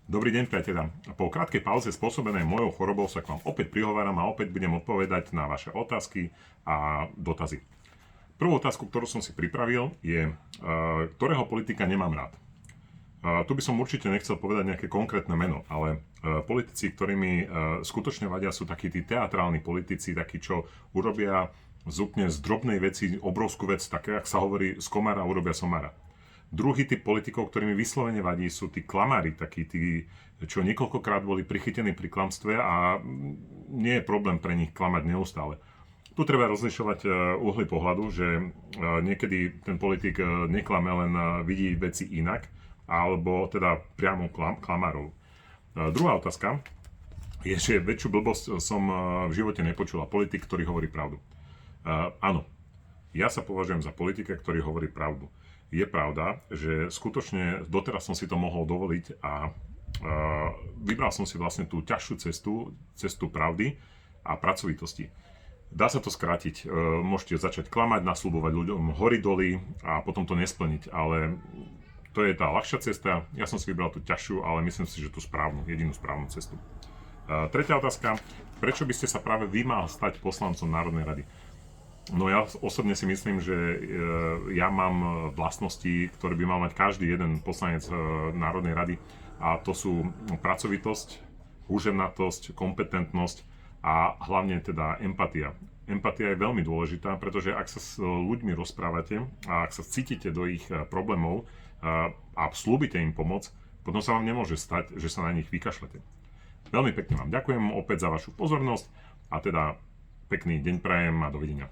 Dobrý deň, priatelia. Po krátkej pauze spôsobenej mojou chorobou sa k vám opäť prihováram a opäť budem odpovedať na vaše otázky a dotazy. Prvú otázku, ktorú som si pripravil, je, ktorého politika nemám rád. Tu by som určite nechcel povedať nejaké konkrétne meno, ale politici, ktorými skutočne vadia, sú takí tí teatrálni politici, takí, čo urobia z drobnej veci obrovskú vec, také, ak sa hovorí, z komára urobia somára. Druhý typ politikov, ktorými vyslovene vadí, sú tí klamári, takí tí, čo niekoľkokrát boli prichytení pri klamstve a nie je problém pre nich klamať neustále. Tu treba rozlišovať uhly pohľadu, že niekedy ten politik neklame, len vidí veci inak, alebo teda priamo klamárov. Druhá otázka je, že väčšiu blbosť som v živote nepočul a politik, ktorý hovorí pravdu. Áno, ja sa považujem za politika, ktorý hovorí pravdu. Je pravda, že skutočne doteraz som si to mohol dovoliť a vybral som si vlastne tú ťažšiu cestu pravdy a pracovitosti. Dá sa to skrátiť, môžete začať klamať, nasľubovať ľuďom hory doly a potom to nesplniť, ale to je tá ľahšia cesta. Ja som si vybral tú ťažšiu, ale myslím si, že tú správnu, jedinú správnu cestu. Tretia otázka, prečo by ste sa práve vy mal stať poslancom Národnej rady? No ja osobne si myslím, že ja mám vlastnosti, ktoré by mal mať každý jeden poslanec Národnej rady, a to sú pracovitosť, húževnatosť, kompetentnosť a hlavne teda empatia. Empatia je veľmi dôležitá, pretože ak sa s ľuďmi rozprávate a ak sa cítite do ich problémov a slúbite im pomoc, potom sa vám nemôže stať, že sa na nich vykašlete. Veľmi pekne vám ďakujem opäť za vašu pozornosť a teda pekný deň prajem a dovidenia.